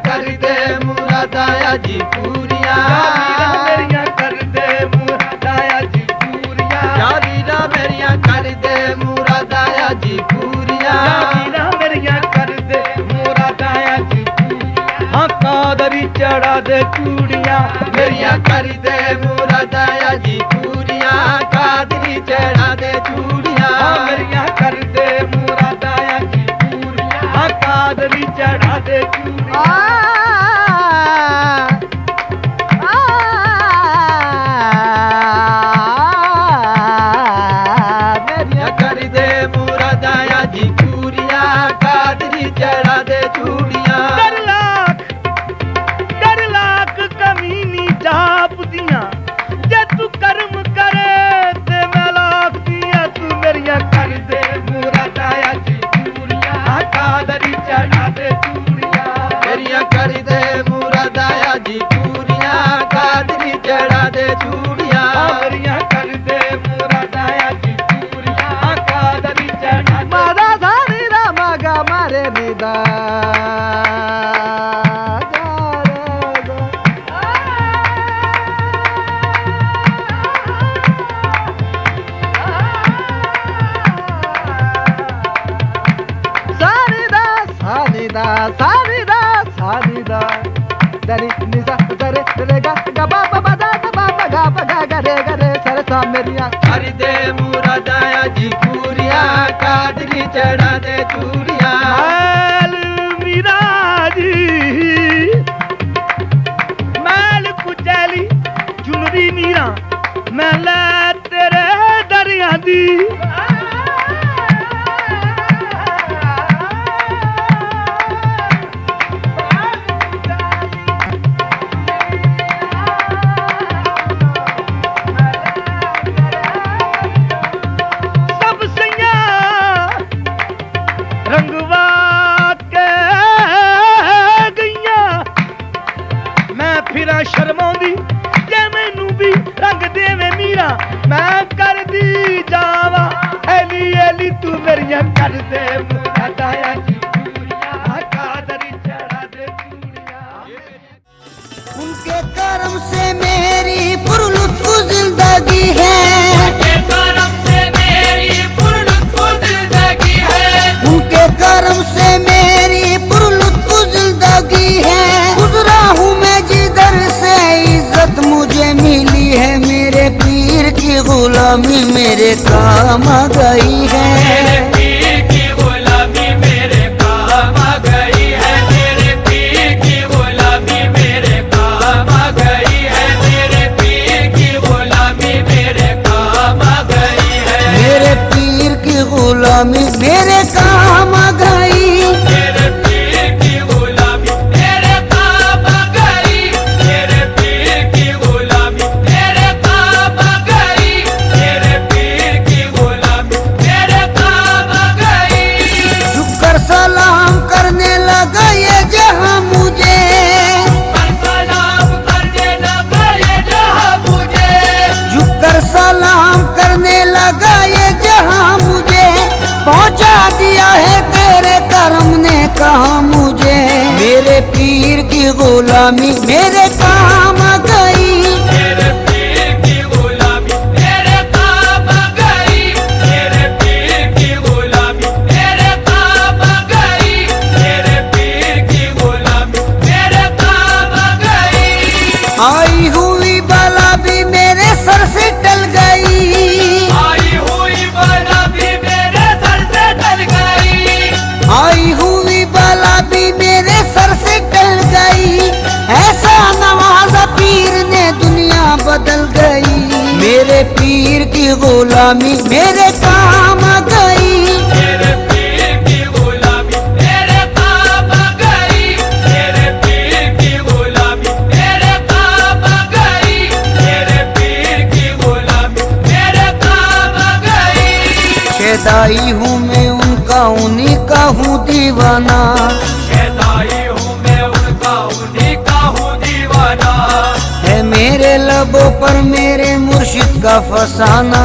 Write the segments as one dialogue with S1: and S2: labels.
S1: कर दे मुरादाया जी पूरिया,
S2: मेरिया कर दे मुरादाया जी पूरिया,
S1: वीरा मेरिया कर दे मुरादाया जी पूरिया,
S2: वीरा मेरिया कर दे मुरादाया जी पूरिया। हाँ कादरी चढ़ा दे चूड़िया,
S1: मेरिया कर दे मुरादाया जी पूरिया, कादरी चढ़ा दे चूड़िया,
S2: मेरिया कर दे मुरादाया जी पूरिया, हाँ कादरी चढ़ा दे चूड़िया।
S1: चढ़ा दे चूड़िया।
S2: कर लाख कमीनी जाप दिया, जे तू कर्म करे ते मैं लाख दिया। तू मेरिया कर दे मुरादाया जी चूड़िया, कादरी चढ़ा दे चूड़िया,
S1: मेरिया कर दे मुरादाया जी चूड़िया, कादरी चढ़ा दे चूड़िया,
S2: मेरिया कर दे मुरादाया जी चूड़िया, कादरी चढ़ा मारा धारी रामा गा मारे निदा। मेरिया
S1: कर दे मुरादाया जी पूरिया, कादरी चढ़ा दे चूड़िया।
S2: मीरा जी मैल कुचैली चुनरी मीरा, मैं लै तेरे दरिया दी। शर्माउंदी जे मैनू भी रंग देवे मीरा, मैं कर दी जावा एली एली। तू मेरिया कर दे मुरादाया जी चूड़िया, कादरी चढ़ा दे चूड़िया।
S3: उनके कर्म से मेरी पुरलुत्फ जिंदगी है,
S1: उनके कर्म से मेरी पुरलुत्फ जिंदगी है,
S3: उनके कर्म से मेरी पुरलुत्फ जिंदगी है। गुजरा हूँ मैं जिधर से इज्जत मुझे मिली है, मेरे पीर की गुलामी मेरे काम आ गई है।
S1: मेरे पीर की गुलामी मेरे काम आ गई है, मेरे पीर की गुलामी मेरे काम आ गई है, मेरे पीर की गुलामी मेरे काम आ गई है,
S3: मेरे पीर की गुलामी मेरे काम आ गई।
S1: मेरे पीर की गुलामी मेरे काम आ गई, मेरे पीर की गुलामी मेरे काम आ गई, मेरे पीर की गुलामी मेरे काम
S3: सलाम करने लगा ये जहां मुझे,
S1: सलाम करने लगा ये जहां मुझे,
S3: झुककर सलाम करने लगा ये जहां मुझे, पहुंचा दिया है तेरे करम ने कहा मुझे। मेरे पीर की गुलामी मेरे काम आ गई,
S1: मेरे पीर की गुलामी मेरे काम आ गई, मेरे पीर की गुलामी मेरे काम आ गई, मेरे पीर की गुलामी मेरे काम आ गई।
S3: आई हुई बला भी मेरे सर से टल गई,
S1: आई हुई बला भी मेरे सर से टल गई,
S3: आई हुई बला भी मेरे सर से टल गई, ऐसा नवाजा पीर ने दुनिया बदल गई। मेरे पीर की गुलामी मेरे काम आ गई,
S1: मेरे पीर की गुलामी मेरे काम आ गई, मेरे पीर की गुलामी मेरे काम आ गई, मेरे पीर की गुलामी मेरे काम आ गई।
S3: शेदाई हूँ मैं उनका उन्हीं का हूँ दीवाना,
S1: शैताई हूँ मैं उनका उन्हीं का हूँ दीवाना,
S3: है मेरे लबों पर मेरे मुर्शिद का फसाना,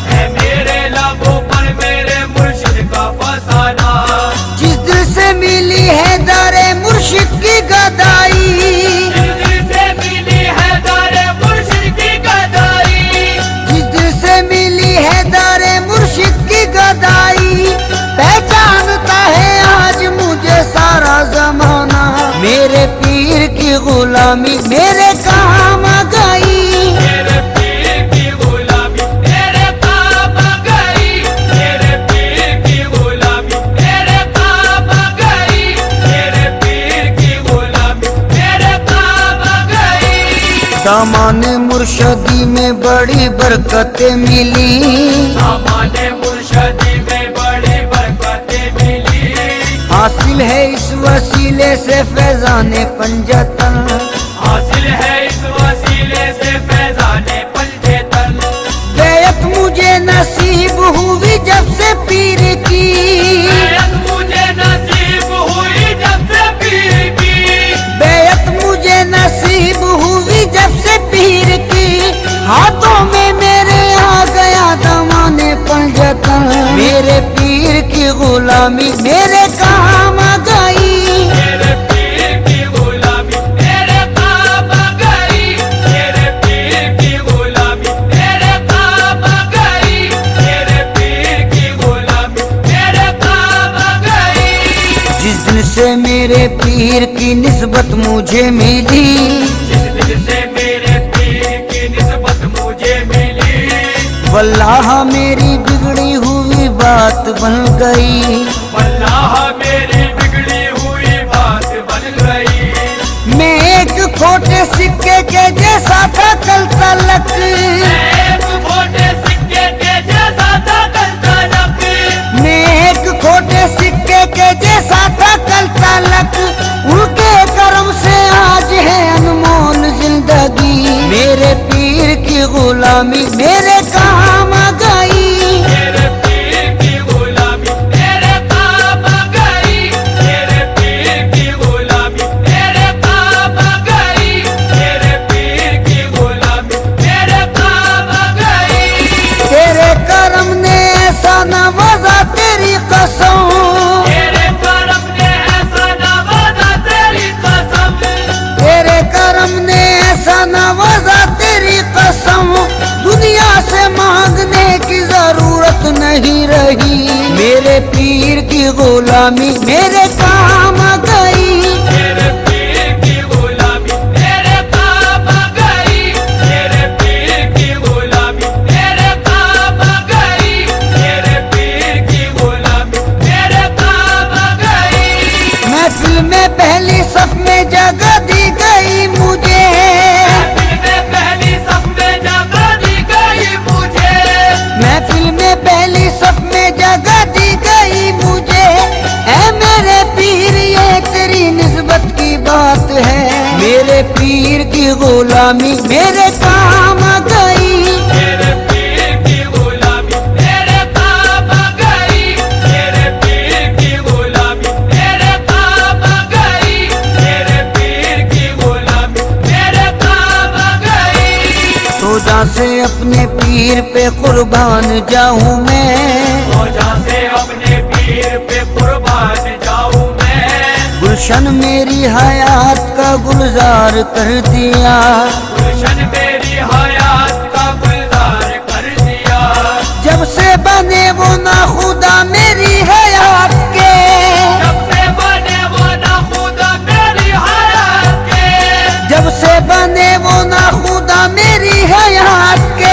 S1: है मेरे लबों पर मेरे मुर्शिद का फसाना।
S3: जिस दिल से मिली है दारे मुर्शिद की गदाई,
S1: जिस दिल से मिली है दारे मुर्शिद की गदाई,
S3: जिस दिल से मिली है दारे मुर्शिद की गदाई, पहचानता है आज मुझे सारा जमाना। मेरे पीर की गुलामी मेरे काम आ गई,
S1: मेरे पीर की गुलामी मेरे काम आ गई, मेरे पीर की गुलामी मेरे काम आ गई, मेरे पीर की गुलामी मेरे काम आ गई।
S3: दामाने मुर्शदी में बड़ी बरकतें मिली,
S1: हमारे मुर्शदी में बड़ी बरकतें मिली,
S3: हासिल है इस वसीले से फैजाने पंजतन,
S1: हासिल है इस वसीले से फैजाने पंजेतन।
S3: बैत मुझे नसीब हुई जब से पीर की,
S1: बैत मुझे नसीब हुई जब से पीर की,
S3: बैत मुझे नसीब हुई जब से पीर की, हाथों में मेरे आ गया दमाने पंजतन। मेरे पीर की गुलामी मेरे काम आ गई,
S1: मेरे पीर की गुलामी मेरे काम आ गई, मेरे पीर की गुलामी मेरे काम आ गई, मेरे पीर की गुलामी मेरे काम आ गई।
S3: जिस दिन से मेरे पीर की निस्बत मुझे मिली,
S1: जिस दिन से मेरे पीर की निस्बत मुझे मिली,
S3: वल्लाह मेरी बिगड़ी हुई बात बन गई,
S1: वल्लाह मेरी बिगड़ी हुई बात बन गई।
S3: मैं एक खोटे सिक्के के जैसा था कल तलक,
S1: एक खोटे सिक्के के जैसा था कल तलक,
S3: मैं एक खोटे सिक्के के जैसा था कल तलक, उनके करम से आज है अनमोल जिंदगी। मेरे पीर की गुलामी मेरे काम आ गई,
S1: मेरे पीर की गुलामी मेरे काम आ गई, मेरे पीर की गुलामी मेरे काम आ गई, मेरे पीर की गुलामी मेरे काम आ गई।
S3: तेरे करम ने ऐसा नवाजा तेरी कसम,
S1: तेरे करम ने ऐसा नवाजा तेरी कसम,
S3: तेरे करम ने ऐसा नवाजा तेरी कसम, दुनिया से मांगने की जरूरत नहीं रही। मेरे पीर की गुलामी मेरे काम आ गई,
S1: मेरे पीर की गुलामी मेरे काम आ गई, मेरे पीर की गुलामी मेरे काम आ गई, मेरे पीर की गुलामी मेरे काम आ गई।
S3: महफिल में पहली सफ में जगह दी गई मुझे,
S1: महफिल में पहली सफ में जगह दी गई मुझे,
S3: महफिल में पहली सफ में जगह दी गई मुझे। ऐ मेरे पीर ये तेरी निस्बत की बात है, मेरे पीर की गुलामी मेरे काम आ गई,
S1: मेरे पीर की गुलामी मेरे काम आ गई, मेरे पीर की गुलामी
S3: पीर पे कुर्बान जाऊं मैं,
S1: मौजा से अपने पीर पे कुर्बान जाऊं मैं।
S3: गुलशन मेरी हयात का गुलजार कर दिया,
S1: गुलशन मेरी हयात का गुलजार कर दिया।
S3: जब से बने वो ना खुदा मेरी हयात के,
S1: जब से बने वो ना खुदा मेरी हयात के।
S3: जब से बने वो ना खुदा मेरी हयात के,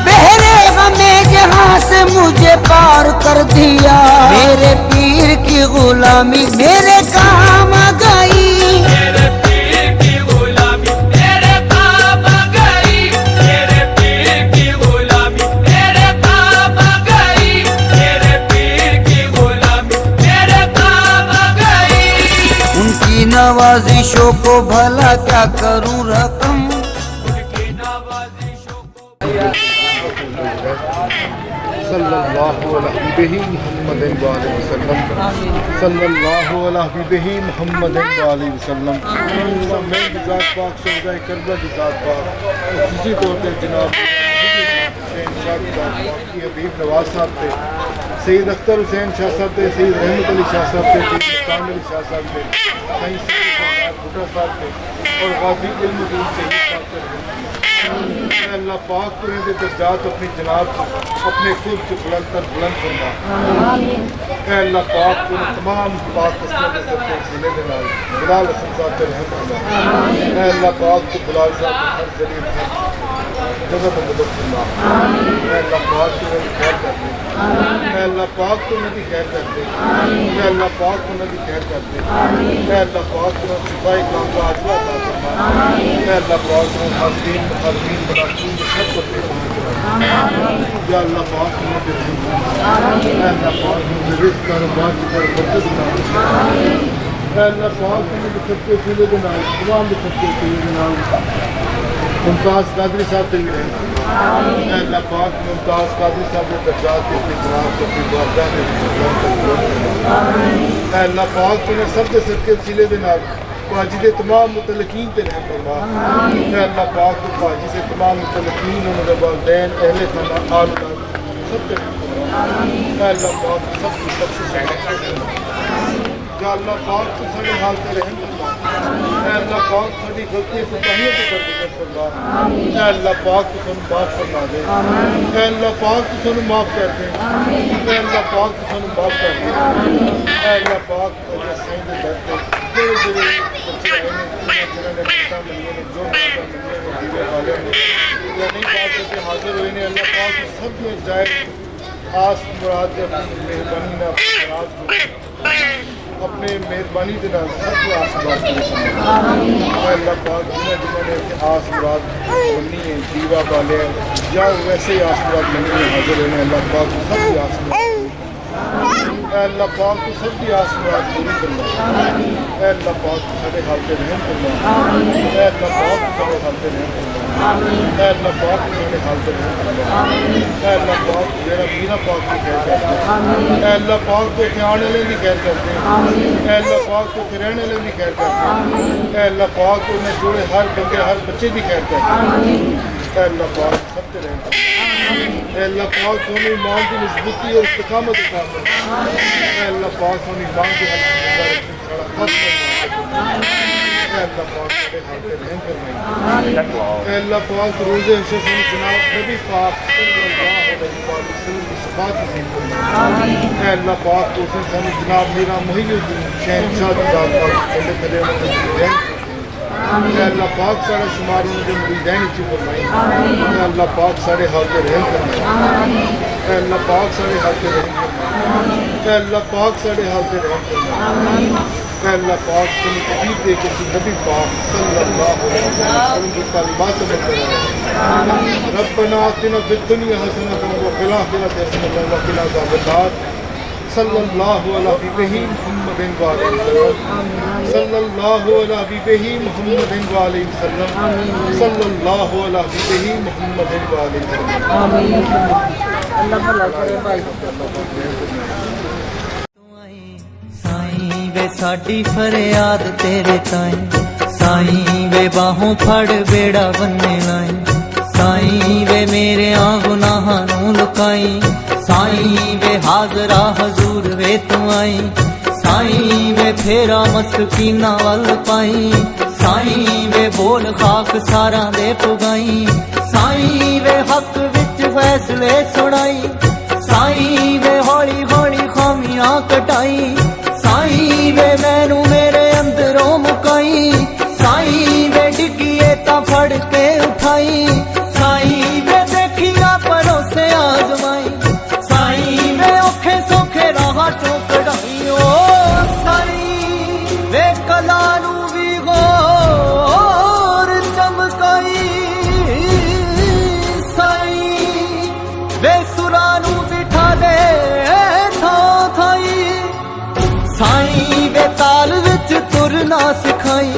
S3: बहरे गमे जहां से मुझे पार कर दिया। मेरे पीर की गुलामी मेरे काम आ गई,
S1: मेरे पीर की गुलामी मेरे काम आ गई। मेरे पीर की गुलामी मेरे काम आ गई। मेरे पीर की गुलामी मेरे काम आ गई।
S3: उनकी नवाजिशों को भला क्या करूं रकम,
S1: उनकी नवाजिशों को
S4: सल्लल्लाहु अलैहि मुहम्मदिन व आलिहि वसल्लम, सल्लल्लाहु अलैहि मुहम्मदिन व आलिहि वसल्लम। मैं ज़ात पाक सौदाए करबला की ज़ात पाक खुशी तौर पर जनाब की हबीब नवाज साहब थे, सईद अख्तर हुसैन शाह साहब थे, सईद रहमत अली शाह साहब थे, मुस्तान अली शाह साहब थे, सईद भुट्टा साहब थे और गाजी इल्मुद्दीन शहीद साहब थे। अल्लाह पाक तो इनके दर्जात अपनी जनाब अपने खुद से बुलंद तर बुलंद फरमा। अल्लाह पाक तो तमाम पाक सीने के नाल बिलाल हसन साहब से रहम फरमा। अल्लाह पाक तो बिलाल साहब को हर जरिए जगह पर मदद फरमा। अल्लाह पाक तो उनकी खैर कर दे, अल्लाह पाक तो उनकी खैर कर दे, अल्लाह पाक तो उनकी खैर कर दे, अल्लाह पाक तो सिपाही काम का आजला अता फरमा। अल्लाह पाक तो हाज़रीन मुक़र्रबीन मुनाफ़िकीन सब को दे या अल्लाह पाक तो उनके अल्लाह पाक तो रिज़्क़ कारोबार की तरफ बरकत अता फरमा। अल्लाह पाक तो उनके सबके सीले के नाल तमाम के सबके सीले के नाल मुमताज़ कादरी साहब से भी रहे। अल्लाह पाक मुमताज़ कादरी साहब के दर्जात के अपनी जनाब को अपनी वारदात में अल्लाह पाक ने सब के सबके सीले के नाल पाजी के तमाम मुतलकीन के रहम फरमा। अल्लाह पाक को पाजी से तमाम मुतलकीन उन्होंने वालिदैन अहले खाना आल सब के रहम फरमा। अल्लाह पाक सबकी सबसे या अल्लाह पाक तो सारे हाल पे रहम फरमा। अल्लाह पाक सारी गलतियां कोताहियों को दरगुजर फरमा। अल्लाह पाक तो सानू माफ फरमा दे, अल्लाह पाक तो सानू माफ कर दे, अल्लाह पाक तो सानू माफ कर दे। अल्लाह पाक अल्लाह सही दे दर पे जेड़े जेड़े बच्चे आए ने जिन्होंने मददां मंगियां ने जो मददां मंगियां ने दीवे वाले ने या नहीं पा सके हाजिर हुए ने अल्लाह पाक सब में जाए आस मुराद अपनी मेहरबानी ना अपने मेहरबानी के नाल सब आस मुराद अल्लाह पाक जिन्होंने आस मुराद बनी है दीवा वाले या वैसे ही आस मुराद बनी है हाजिर हुए अल्लाह पाक सब आस मुराद अल्लाह पाक तो सब की आस मुराद पूरी करना। अल्लाह पाक सारे हाल पे रहम करना। अल्लाह पाक सारे हाल पे रहम करना। अल्लाह पाक सारे हाल पे रहम करना। अल्लाह पाक मेरा मीना पाक की खैर करते, अल्लाह पाक को आने वाले की खैर करते, अल्लाह पाक को रहने वाले की खैर करते, अल्लाह पाक को उन्हें जुड़े हर बंदे हर बच्चे की खैर करते। अल्लाह पाक सबसे रहम करना। अल्लाह पाक सोनी ईमान की मजबूती और इस्तिकामत अता फरमा। अल्लाह पाक सोनी ईमान की अल्लाह पाक सारे हाल पे रहम फरमाए। अल्लाह पाक रोज़े हशर से जनाब नबी पाक सल्लल्लाहु अलैहि वसल्लम की शफ़ाअत नसीब फरमाए। अल्लाह पाक को उसे सानू जनाब मीरा मुहीउद्दीन शहंशाह की ज़ात पाक चले चले अल्लाह पाक सारे शुमार उनके मुरीदैन च फरमाए। अल्लाह पाक सारे हाल पे रहम फरमाए। अल्लाह पाक सारे हाल पे रहम फरमाए। अल्लाह पाक सारे हाल पे रहम फरमाए। अल्लाह पाक सुन तकलीफ दे के नबी पाक सल्लल्लाहु अलैहि वसल्लम की तालीमात में रब्बना आतिना फिद दुनिया हसनतन व फिल आखिरति हसनतन व क़िना अज़ाबन्नार सल्लल्लाहु अलैहि मुहम्मदिन व आलिहि वसल्लम सल्लल्लाहु अलैहि मुहम्मदिन व आलिहि वसल्लम सल्लल्लाहु अलैहि मुहम्मदिन व आलिहि वसल्लम।
S3: अल्लाह भला करे भाई। साईं वे साडी फरियाद तेरे ताईं, साईं वे बाहों फड़ बेड़ा बन्ने लाई,
S5: साईं वे मेरे गुनाहां नूं लुकाई, साईं वे हाजरा हजूर वे तू आई, साईं वे फेरा मस्कीना वल पाई, साईं वे बोल खाक सारा दे पुगाई, साईं वे हक विच फैसले सुनाई, साईं वे हौली हौली खामियां कटाई, साईं वे मैनू मेरे अंदरों मुकाई, साईं वे डिगिए ता फड़ के उठाई, साईं वे देखिया परोसे आजमाई, साईं वे औखे सौखे राह चों कढ़ाई। ओ साईं वे कला नू भी गौर चमकाई, साईं वे सुरा नू बिठा दे थां थाई, साईं वे ताल विच तुरना सिखाई,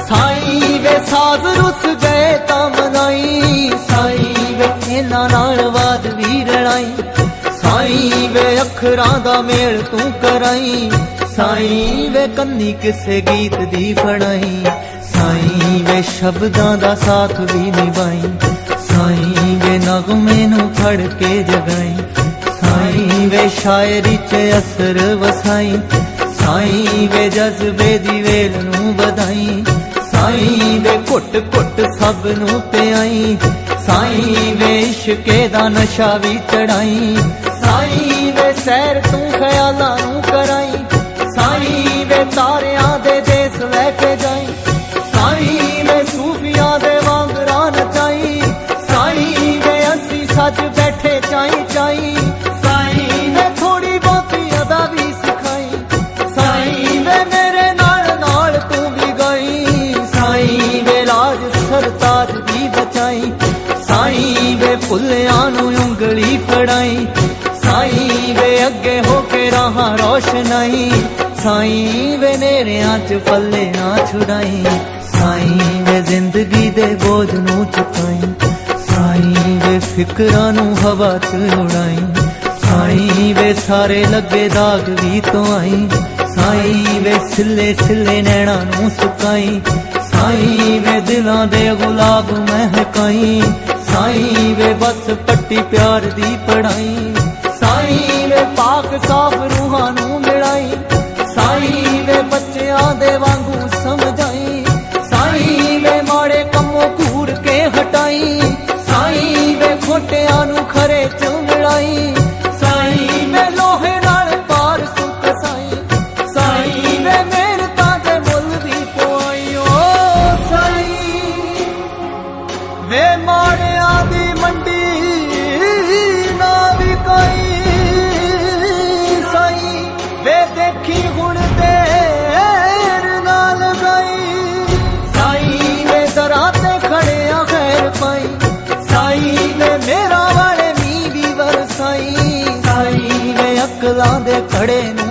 S5: साईं वे साज रुस गए तां मनाई, साईं वे इन्हां नाल वाद भी रड़ाई, साईं वे अखरां दा मेल तू कराई, साईं वे कन्नी किसे गीत दी फड़ाई, साईं वे शब्दां दा साथ भी निभाई, साईं वे नगमे नू फड़ के जगाई, साईं वे शायरी च असर वसाई, साईं वे जज्बे दी वेल नू बधाई, साईं वे घुट घुट सब नू पियाई, साईं वे इश्के दा नशा भी चढ़ाई, साईं वे सैर तू ख्यालां नू कराई, साईं वे तारियां दे देस लैके जाई, साईं वे सूफियां दे वांगरा नचाई, साईं वे असी सज बैठे चाई चाई, साईं वे थोड़ी बहुती अदा भी सिखाई, साईं वे मेरे नाल नाल तू भी गई, साईं वे लाज सरताज भी बचाई, साईं वे भुल्लियां नू उंगली फड़ाई, साईं वे अगे होके राह रोशनाई, साईं वे नेरियां च पल्ले ना छुड़ाई, साईं वे जिंदगी दे बोझ नू चुकाई, साईं वे फिकरां नू हवा च उड़ाई, साईं वे सारे लगे दाग भी तो आई, साईं वे सिले सिले नैणा नू सुकाई, साईं वे दिलां दे गुलाब महकाई, साईं वे बस पट्टी प्यार दी पढ़ाई, साईं वे पाक साफ रूहां नू मिलाई, साईं वे बच्चियां दे वांगू समझाई, साईं वे माड़े कम्मों घूर के हटाई, साईं वे खोटियां नू खरे च मिलाई, साईं वे लोहे नाल पार सुख साई, साईं वे मेहनतां दे मुल भी पवाई। ओ साईं वे माड़ियां दी मंडी ना विकाई, साईं वे देखी हुण देर ना लगाई, साईं वे दरां ते खड़िया खैर पाई, साईं वे मेरा वाले नी भी वरसाई, साईं वे अकलां दे खड़े नू